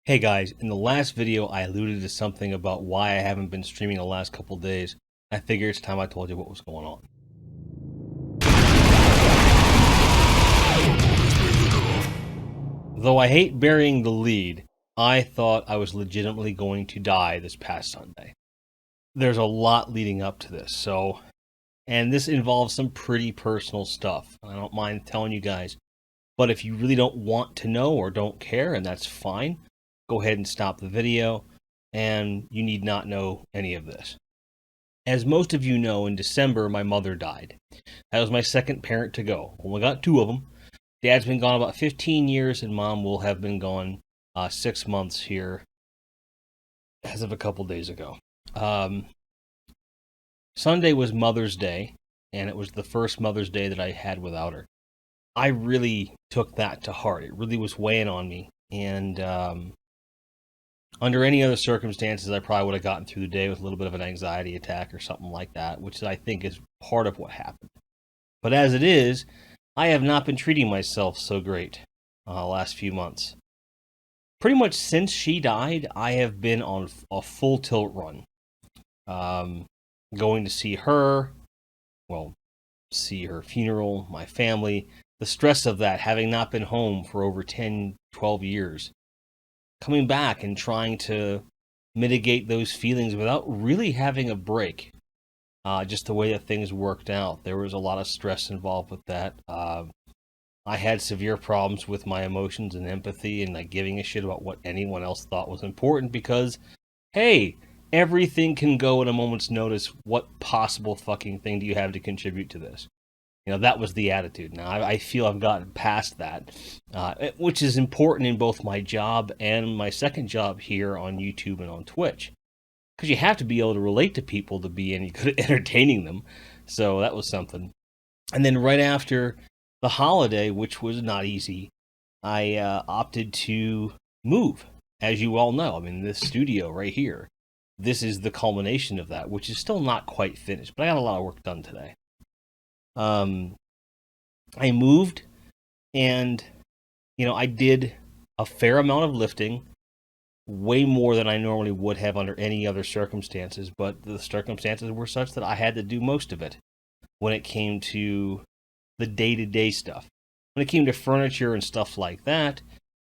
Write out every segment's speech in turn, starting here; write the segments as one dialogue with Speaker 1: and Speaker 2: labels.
Speaker 1: Hey guys, in the last video I alluded to something about why I haven't been streaming the last couple days. I figure it's time I told you what was going on. Though I hate burying the lead, I thought I was legitimately going to die this past Sunday. There's a lot leading up to this, and this involves some pretty personal stuff. I don't mind telling you guys, but if you really don't want to know or don't care, and that's fine, go ahead and stop the video, and you need not know any of this. As most of you know, in December, my mother died. That was my second parent to go. Only got two of them. Dad's been gone about 15 years, and Mom will have been gone 6 months here as of a couple days ago. Sunday was Mother's Day, and it was the first Mother's Day that I had without her. I really took that to heart. It really was weighing on me, and under any other circumstances, I probably would have gotten through the day with a little bit of an anxiety attack or something like that, which I think is part of what happened. But as it is, I have not been treating myself so great last few months. Pretty much since she died, I have been on a full tilt run. Going to see her, see her funeral, my family, the stress of that, having not been home for over 10, 12 years. Coming back and trying to mitigate those feelings without really having a break. Just the way that things worked out. There was a lot of stress involved with that. I had severe problems with my emotions and empathy and like giving a shit about what anyone else thought was important because, hey, everything can go at a moment's notice. What possible fucking thing do you have to contribute to this? You know, that was the attitude. Now, I feel I've gotten past that, which is important in both my job and my second job here on YouTube and on Twitch. Because you have to be able to relate to people to be any good at entertaining them. So that was something. And then right after the holiday, which was not easy, I opted to move. As you all know, I'm in this studio right here. This is the culmination of that, which is still not quite finished. But I got a lot of work done today. I moved and, I did a fair amount of lifting, way more than I normally would have under any other circumstances, but the circumstances were such that I had to do most of it when it came to the day-to-day stuff. When it came to furniture and stuff like that,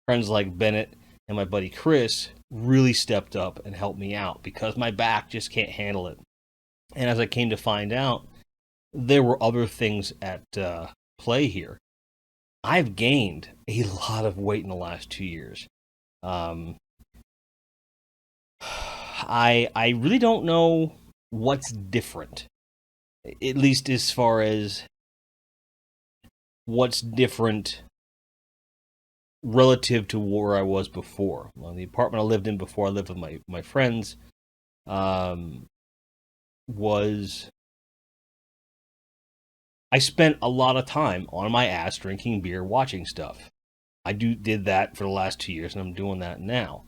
Speaker 1: friends like Bennett and my buddy Chris really stepped up and helped me out because my back just can't handle it. And as I came to find out, there were other things at play here. I've gained a lot of weight in the last 2 years. I really don't know what's different, at least as far as what's different relative to where I was before. Well, the apartment I lived in before I lived with my friends was I spent a lot of time on my ass drinking beer, watching stuff. I did that for the last 2 years, and I'm doing that now.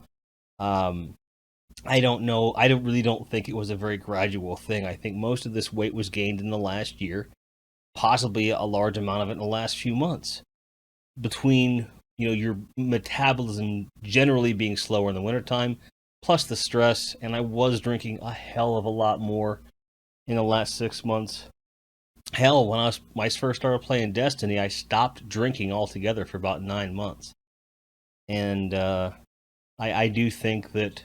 Speaker 1: I don't know. I really don't think it was a very gradual thing. I think most of this weight was gained in the last year, possibly a large amount of it in the last few months. Between, your metabolism generally being slower in the wintertime, plus the stress, and I was drinking a hell of a lot more in the last 6 months. Hell, when I first started playing Destiny, I stopped drinking altogether for about 9 months. And I do think that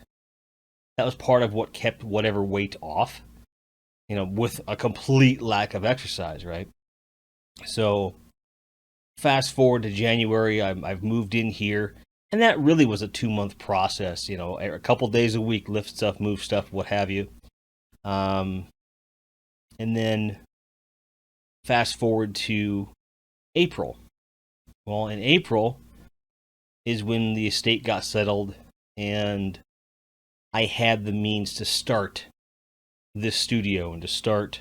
Speaker 1: was part of what kept whatever weight off, with a complete lack of exercise, right? So fast forward to January, I've moved in here, and that really was a 2-month process, a couple days a week, lift stuff, move stuff, what have you. And then fast forward to April. Well, in April is when the estate got settled and I had the means to start this studio and to start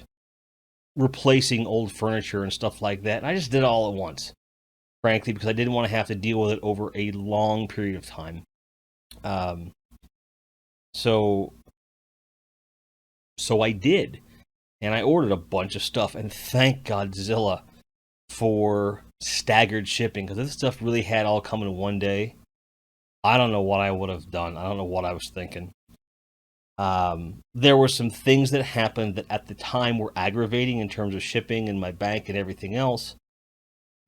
Speaker 1: replacing old furniture and stuff like that. And I just did it all at once, frankly, because I didn't want to have to deal with it over a long period of time. So I did. And I ordered a bunch of stuff, and thank Godzilla for staggered shipping, because this stuff really had all come in one day. I don't know what I would have done. I don't know what I was thinking. There were some things that happened that at the time were aggravating in terms of shipping and my bank and everything else,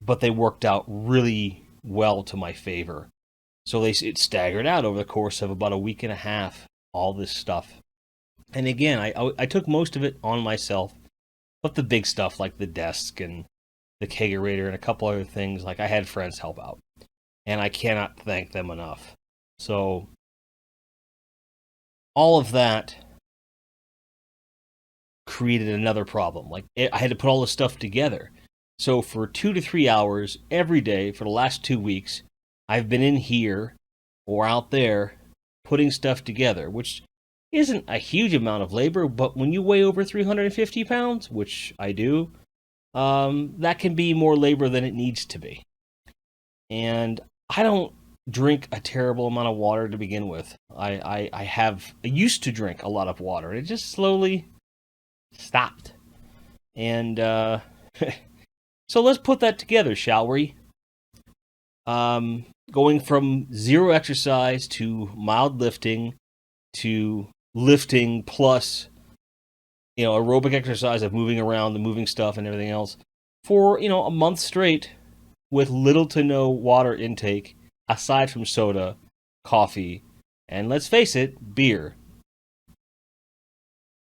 Speaker 1: but they worked out really well to my favor. So it staggered out over the course of about a week and a half, all this stuff. And again, I took most of it on myself, but the big stuff like the desk and the kegerator and a couple other things, like I had friends help out. And I cannot thank them enough. So all of that created another problem. Like I had to put all this stuff together. So for 2 to 3 hours every day for the last 2 weeks, I've been in here or out there putting stuff together, which isn't a huge amount of labor, but when you weigh over 350 pounds, which I do, that can be more labor than it needs to be. And I don't drink a terrible amount of water to begin with. I used to drink a lot of water, and it just slowly stopped. And so let's put that together, shall we? Going from zero exercise to mild lifting to lifting plus aerobic exercise of moving around, the moving stuff and everything else for a month straight with little to no water intake aside from soda, coffee, and let's face it, beer.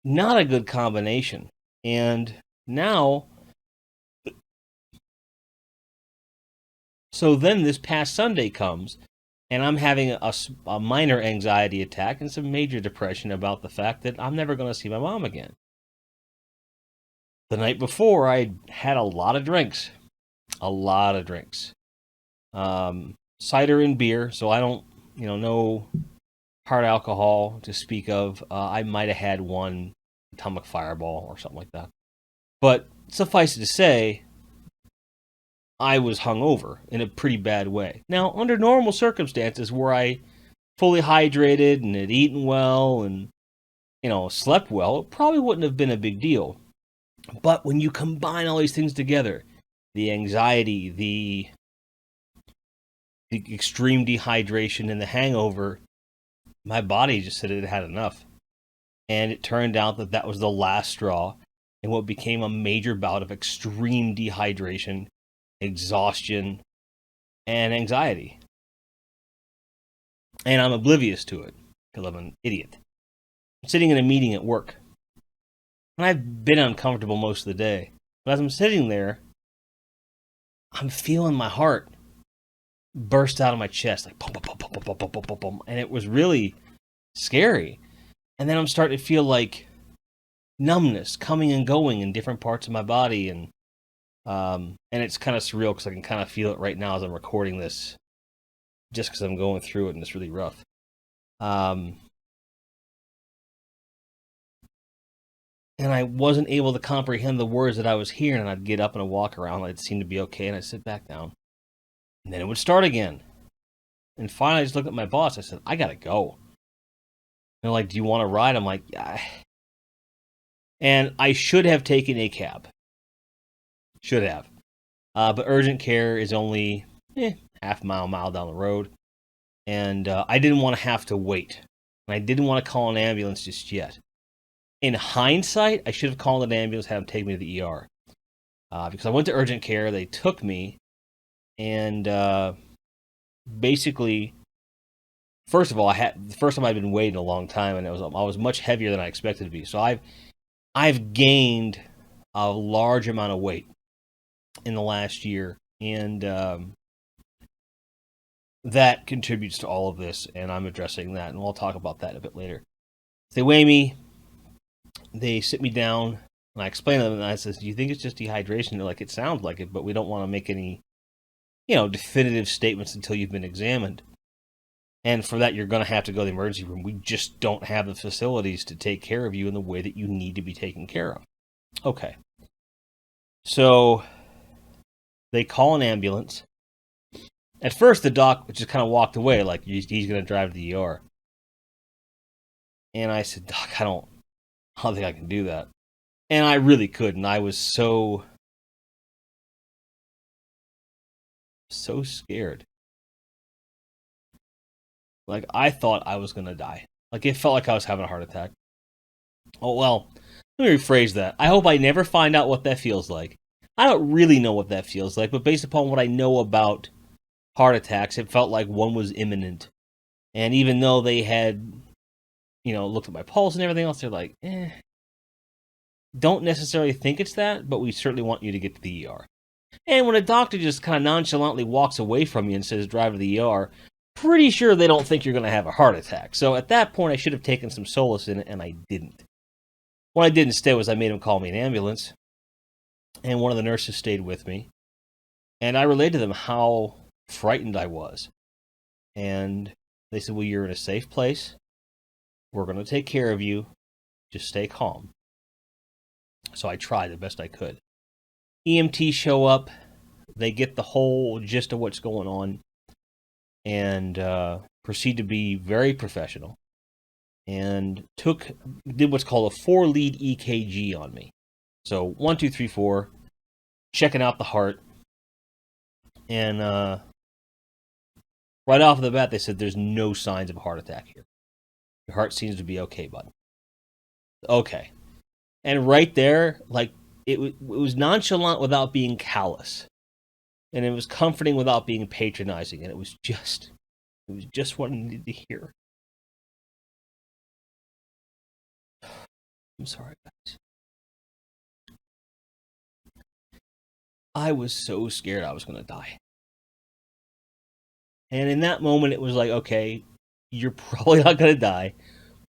Speaker 1: Not a good combination. And now, so then this past Sunday comes, and I'm having a minor anxiety attack and some major depression about the fact that I'm never going to see my mom again. The night before, I had a lot of drinks. A lot of drinks. Cider and beer, so I don't, no hard alcohol to speak of. I might have had one atomic fireball or something like that. But suffice it to say, I was hungover in a pretty bad way. Now, under normal circumstances where I fully hydrated and had eaten well and, slept well, it probably wouldn't have been a big deal. But when you combine all these things together, the anxiety, the extreme dehydration, and the hangover, my body just said it had enough. And it turned out that that was the last straw in what became a major bout of extreme dehydration, exhaustion, and anxiety. And I'm oblivious to it because I'm an idiot. I'm sitting in a meeting at work, and I've been uncomfortable most of the day. But as I'm sitting there, I'm feeling my heart burst out of my chest, like pum, pum, pum, pum, pum, pum, pum, pum, pum, and it was really scary. And then I'm starting to feel like numbness coming and going in different parts of my body, and it's kind of surreal because I can kind of feel it right now as I'm recording this, just because I'm going through it and it's really rough. And I wasn't able to comprehend the words that I was hearing, and I'd get up and I'd walk around, I'd seem to be okay, and I'd sit back down. And then it would start again. And finally, I just looked at my boss. I said, I gotta go. And they're like, do you want to ride? I'm like, yeah. And I should have taken a cab. Should have. But urgent care is only half mile down the road. And I didn't want to have to wait. And I didn't want to call an ambulance just yet. In hindsight, I should have called an ambulance, had them take me to the ER. Because I went to urgent care, they took me, and basically, first of all, the first time I'd been waiting a long time, and I was much heavier than I expected to be. So I've gained a large amount of weight in the last year, and that contributes to all of this, and I'm addressing that, and we'll talk about that a bit later. They weigh me, they sit me down, and I explain to them, and I says, do you think it's just dehydration? They're like, it sounds like it, but we don't want to make any, definitive statements until you've been examined. And for that, you're going to have to go to the emergency room. We just don't have the facilities to take care of you in the way that you need to be taken care of. Okay. So they call an ambulance. At first, the doc just kind of walked away, like he's going to drive to the ER. And I said, Doc, I don't think I can do that. And I really couldn't. I was so scared. Like, I thought I was going to die. Like, it felt like I was having a heart attack. Oh, well, let me rephrase that. I hope I never find out what that feels like. I don't really know what that feels like, but based upon what I know about heart attacks, it felt like one was imminent. And even though they had, looked at my pulse and everything else, they're like, don't necessarily think it's that, but we certainly want you to get to the ER. And when a doctor just kind of nonchalantly walks away from you and says, drive to the ER, pretty sure they don't think you're going to have a heart attack. So at that point, I should have taken some solace in it, and I didn't. What I did instead was I made him call me an ambulance, and one of the nurses stayed with me. And I relayed to them how frightened I was. And they said, well, you're in a safe place. We're going to take care of you. Just stay calm. So I tried the best I could. EMTs show up. They get the whole gist of what's going on and proceed to be very professional. And did what's called a 4-lead EKG on me. So 1, 2, 3, 4, checking out the heart. And right off the bat, they said there's no signs of a heart attack here. Your heart seems to be okay, bud. Okay. And right there, like, it was nonchalant without being callous. And it was comforting without being patronizing. And it was just what I needed to hear. I'm sorry, guys. I was so scared I was going to die. And in that moment, it was like, okay, you're probably not going to die,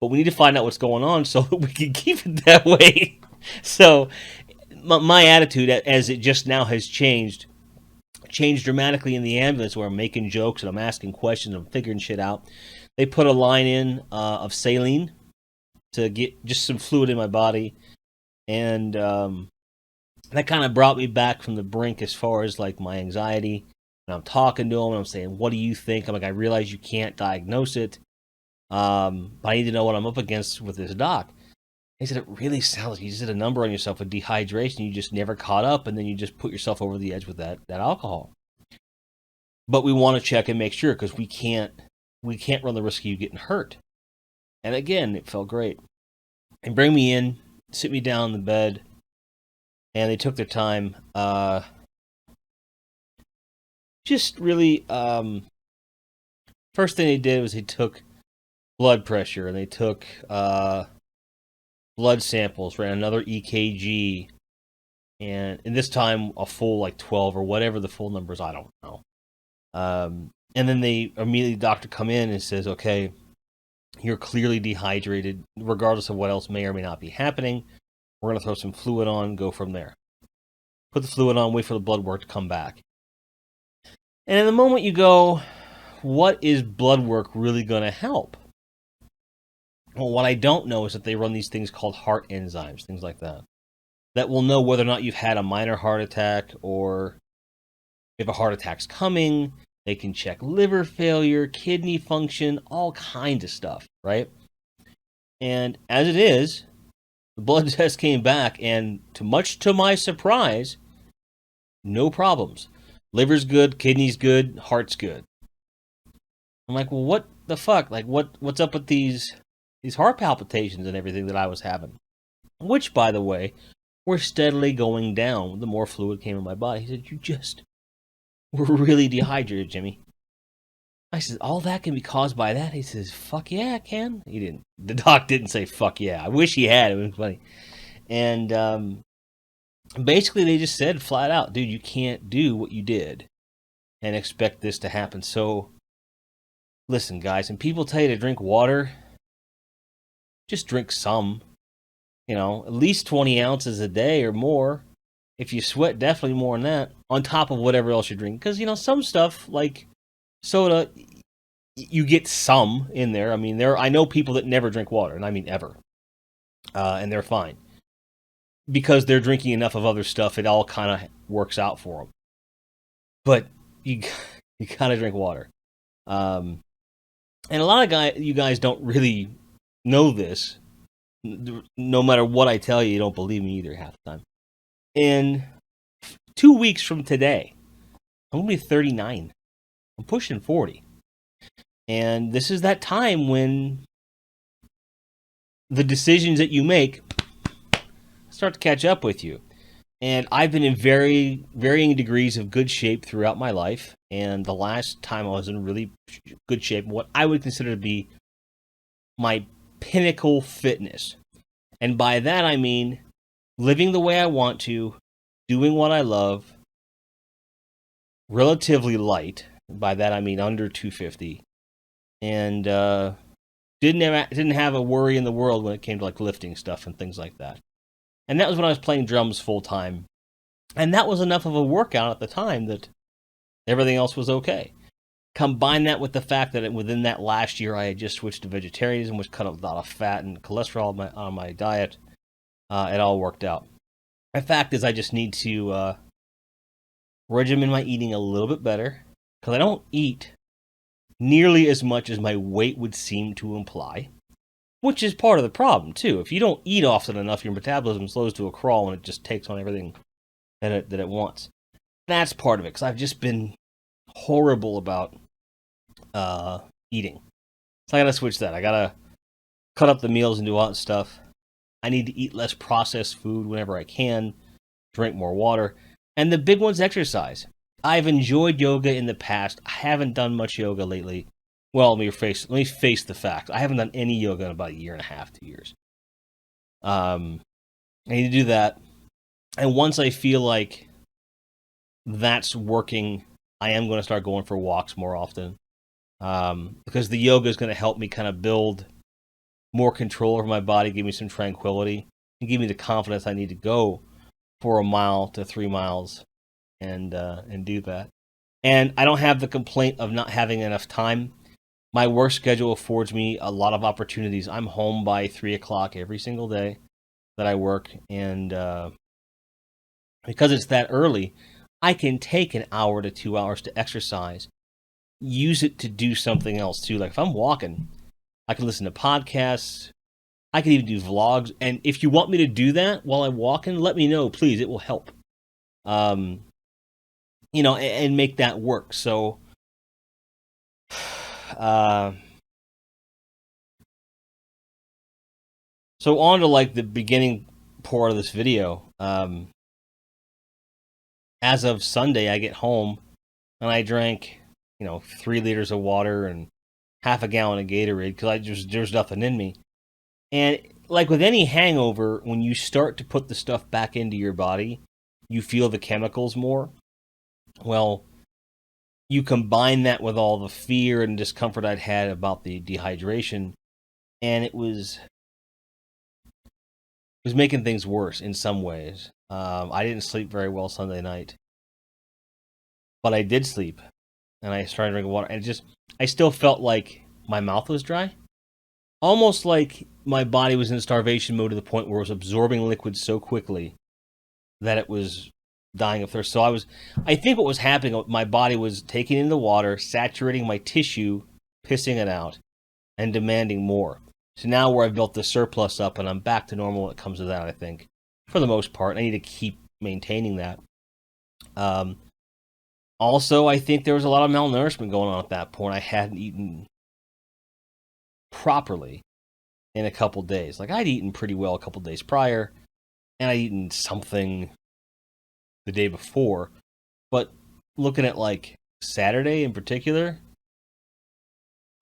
Speaker 1: but we need to find out what's going on so that we can keep it that way. So my attitude, as it just now has changed dramatically in the ambulance, where I'm making jokes and I'm asking questions, I'm figuring shit out. They put a line in of saline to get just some fluid in my body, and that kind of brought me back from the brink as far as like my anxiety. And I'm talking to him and I'm saying, what do you think? I'm like, I realize you can't diagnose it, but I need to know what I'm up against with this doc. He said, it really sounds like you just did a number on yourself with dehydration. You just never caught up, and then you just put yourself over the edge with that alcohol. But we want to check and make sure, because we can't run the risk of you getting hurt. And again, it felt great. And bring me in, sit me down in the bed, and they took their time. Just really, first thing they did was they took blood pressure, and they took blood samples, ran another EKG, and this time a full like 12 or whatever the full numbers, I don't know. And then they immediately, the doctor come in and says, okay, you're clearly dehydrated, regardless of what else may or may not be happening. We're going to throw some fluid on, go from there. Put the fluid on, wait for the blood work to come back. And in the moment you go, what is blood work really going to help? Well, what I don't know is that they run these things called heart enzymes, things like that, that will know whether or not you've had a minor heart attack, or if a heart attack's coming. They can check liver failure, kidney function, all kinds of stuff, right? And as it is, the blood test came back, and much to my surprise, no problems. Liver's good, kidney's good, heart's good. I'm like, well, what the fuck? Like, what's up with these heart palpitations and everything that I was having? Which, by the way, were steadily going down the more fluid came in my body. He said, you just were really dehydrated, Jimmy. I said, all that can be caused by that? He says, fuck yeah, it can. He didn't. The doc didn't say fuck yeah. I wish he had. It was funny. And basically they just said flat out, dude, you can't do what you did and expect this to happen. So listen, guys, and people tell you to drink water, just drink some. At least 20 ounces a day or more. If you sweat, definitely more than that, on top of whatever else you're drinking. Because, some stuff, like soda, you get some in there. I mean, I know people that never drink water, and I mean ever. And they're fine. Because they're drinking enough of other stuff, it all kind of works out for them. But you gotta drink water. And a lot of you guys don't really know this. No matter what I tell you, you don't believe me either half the time. In 2 weeks from today, I'm going to be 39. I'm pushing 40. And this is that time when the decisions that you make start to catch up with you. And I've been in varying degrees of good shape throughout my life. And the last time I was in really good shape, what I would consider to be my pinnacle fitness. And by that I mean living the way I want to, doing what I love, relatively light. By that I mean under 250, and didn't have a worry in the world when it came to like lifting stuff and things like that. And that was when I was playing drums full time, and that was enough of a workout at the time that everything else was okay. Combine that with the fact that within that last year I had just switched to vegetarianism, which cut a lot of fat and cholesterol on my diet. It all worked out. The fact is, I just need to regimen my eating a little bit better, because I don't eat nearly as much as my weight would seem to imply, which is part of the problem too. If you don't eat often enough, your metabolism slows to a crawl and it just takes on everything that it wants. That's part of it, because I've just been horrible about eating. So I gotta switch that. I gotta cut up the meals and do all that stuff. I need to eat less processed food whenever I can, drink more water. And the big one's exercise. I've enjoyed yoga in the past. I haven't done much yoga lately. Well, let me face the fact. I haven't done any yoga in about a year and a half, 2 years. I need to do that. And once I feel like that's working, I am going to start going for walks more often. Because the yoga is going to help me kind of build more control over my body, give me some tranquility, and give me the confidence I need to go for 1 mile to 3 miles and do that. And I don't have the complaint of not having enough time. My work schedule affords me a lot of opportunities. I'm home by 3 o'clock every single day that I work, and because it's that early, I can take an hour to 2 hours to exercise, use it to do something else too. Like if I'm walking, I can listen to podcasts, I can even do vlogs, and if you want me to do that while I'm walking, let me know, please. It will help. And make that work. So, so on to like the beginning part of this video. As of Sunday, I get home and I drank, 3 liters of water and half a gallon of Gatorade because there's nothing in me. And like with any hangover, when you start to put the stuff back into your body, you feel the chemicals more. Well, you combine that with all the fear and discomfort I'd had about the dehydration, and it was making things worse in some ways. I didn't sleep very well Sunday night, but I did sleep, and I started drinking water, and I still felt like my mouth was dry, almost like my body was in starvation mode to the point where it was absorbing liquid so quickly that it was dying of thirst. So I think what was happening, my body was taking in the water, saturating my tissue, pissing it out, and demanding more. So now where I've built the surplus up and I'm back to normal when it comes to that, I think, for the most part. I need to keep maintaining that. Also, I think there was a lot of malnourishment going on at that point. I hadn't eaten properly in a couple days. Like, I'd eaten pretty well a couple days prior, and I'd eaten something the day before. But looking at, like, Saturday in particular,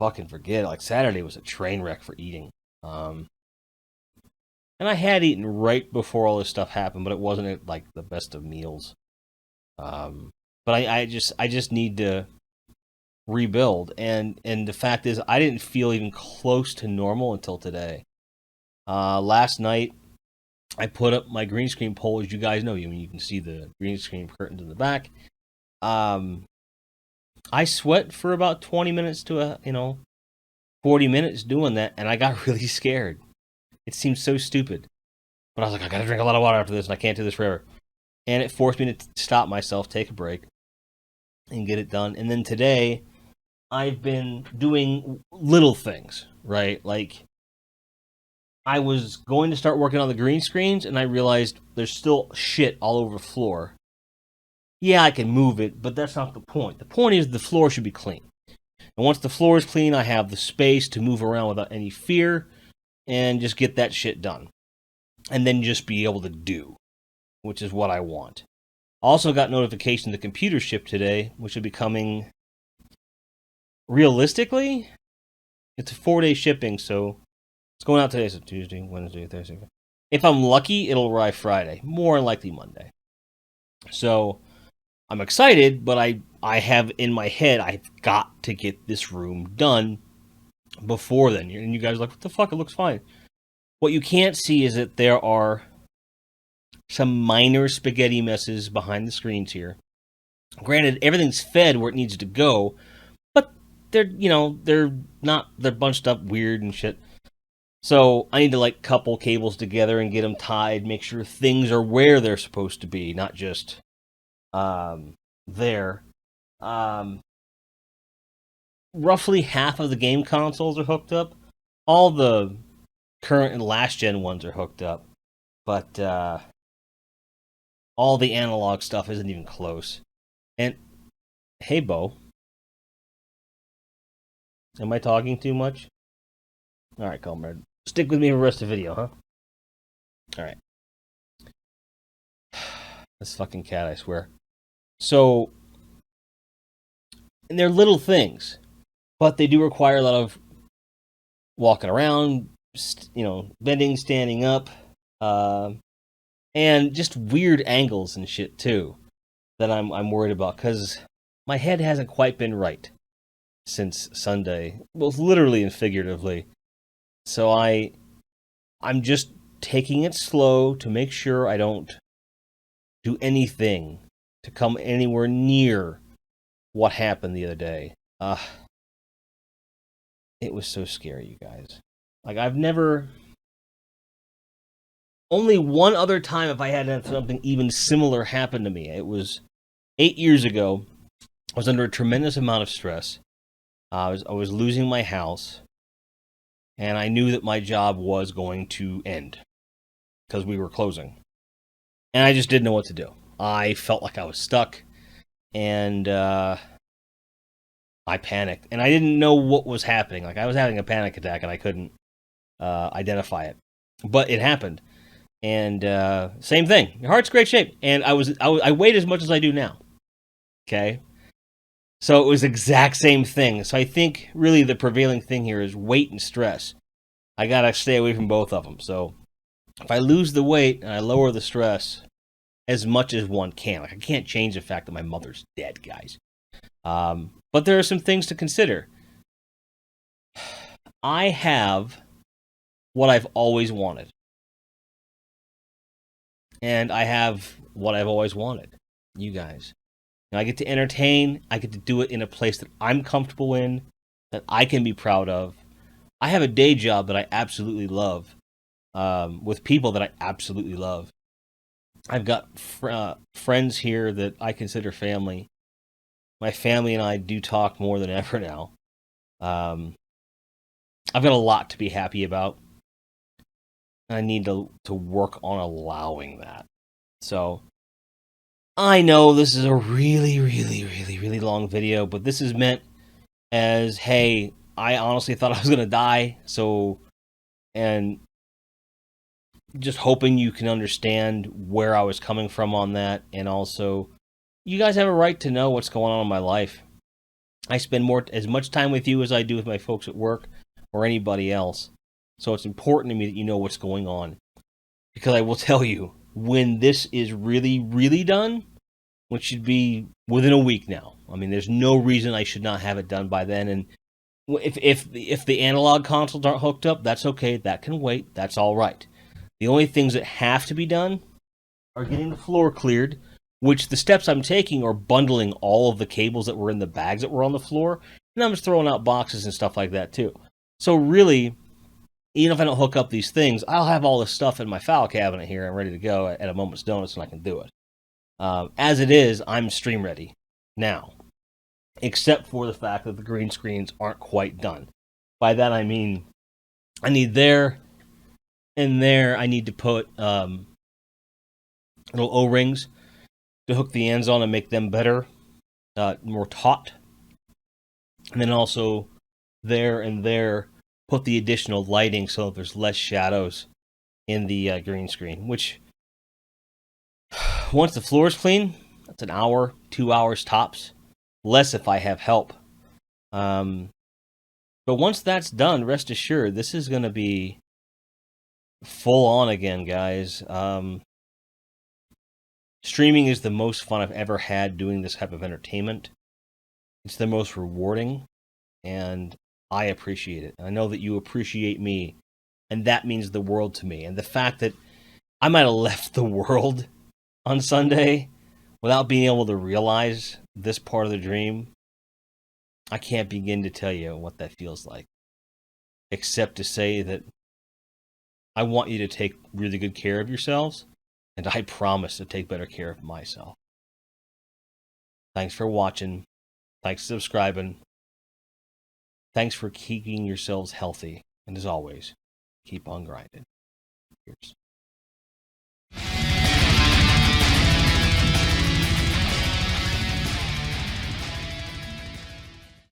Speaker 1: fucking forget it. Like, Saturday was a train wreck for eating. And I had eaten right before all this stuff happened, but it wasn't, like, the best of meals. But I just need to rebuild, and the fact is I didn't feel even close to normal until today. Last night I put up my green screen pole, as you guys know. You can see the green screen curtains in the back. I sweat for about 20 minutes to 40 minutes doing that, and I got really scared. It seemed so stupid, but I was like, I gotta drink a lot of water after this, and I can't do this forever. And it forced me to stop myself, take a break, and get it done. And then today, I've been doing little things, right? Like, I was going to start working on the green screens, and I realized there's still shit all over the floor. Yeah, I can move it, but that's not the point. The point is the floor should be clean. And once the floor is clean, I have the space to move around without any fear and just get that shit done. And then just be able to do, which is what I want. Also got notification the computer shipped today, which will be coming realistically. It's a 4-day shipping, so it's going out today. So Tuesday, Wednesday, Thursday. If I'm lucky, it'll arrive Friday. More likely Monday. So I'm excited, but I have in my head, I've got to get this room done before then. And you guys are like, what the fuck? It looks fine. What you can't see is that there are some minor spaghetti messes behind the screens here. Granted, everything's fed where it needs to go, but they're they're bunched up weird and shit. So I need to like couple cables together and get them tied, make sure things are where they're supposed to be, not just there. Roughly half of the game consoles are hooked up. All the current and last gen ones are hooked up, but all the analog stuff isn't even close. And hey, Bo, am I talking too much? All right, comrade, stick with me for the rest of the video, huh? All right. This fucking cat, I swear. So, and they're little things, but they do require a lot of walking around, bending, standing up, and just weird angles and shit too that I'm worried about because my head hasn't quite been right since Sunday, both literally and figuratively. So I'm just taking it slow to make sure I don't do anything to come anywhere near what happened the other day. It was so scary, you guys. Like, I've never... Only one other time have I had something even similar happen to me. It was 8 years ago. I was under a tremendous amount of stress. I was losing my house. And I knew that my job was going to end. Because we were closing. And I just didn't know what to do. I felt like I was stuck. And I panicked. And I didn't know what was happening. Like, I was having a panic attack and I couldn't identify it. But it happened. And same thing. Your heart's great shape. And I weighed as much as I do now. Okay? So it was the exact same thing. So I think really the prevailing thing here is weight and stress. I gotta stay away from both of them. So if I lose the weight and I lower the stress as much as one can, like I can't change the fact that my mother's dead, guys. But there are some things to consider. I have what I've always wanted. And I have what I've always wanted. You guys. And I get to entertain. I get to do it in a place that I'm comfortable in, that I can be proud of. I have a day job that I absolutely love, with people that I absolutely love. I've got friends here that I consider family. My family and I do talk more than ever now. I've got a lot to be happy about. I need to work on allowing that. So, I know this is a really, really, really, really long video, but this is meant as, hey, I honestly thought I was going to die, so, and just hoping you can understand where I was coming from on that, and also, you guys have a right to know what's going on in my life. I spend as much time with you as I do with my folks at work, or anybody else. So it's important to me that you know what's going on. Because I will tell you, when this is really, really done, which should be within a week now. I mean, there's no reason I should not have it done by then. And if the analog consoles aren't hooked up, that's okay. That can wait. That's all right. The only things that have to be done are getting the floor cleared, which the steps I'm taking are bundling all of the cables that were in the bags that were on the floor. And I'm just throwing out boxes and stuff like that, too. So really, even if I don't hook up these things, I'll have all this stuff in my file cabinet here and ready to go at a moment's notice, and I can do it. As it is, I'm stream ready now, except for the fact that the green screens aren't quite done. By that I mean, I need there and there. I need to put little O-rings to hook the ends on and make them better, more taut. And then also there and there, put the additional lighting so that there's less shadows in the green screen, which once the floor is clean, that's an hour, 2 hours tops. Less if I have help. But once that's done, rest assured, this is going to be full on again, guys. Streaming is the most fun I've ever had doing this type of entertainment. It's the most rewarding, and I appreciate it. I know that you appreciate me, and that means the world to me. And the fact that I might have left the world on Sunday without being able to realize this part of the dream, I can't begin to tell you what that feels like. Except to say that I want you to take really good care of yourselves, and I promise to take better care of myself. Thanks for watching. Thanks for subscribing. Thanks for keeping yourselves healthy. And as always, keep on grinding. Cheers.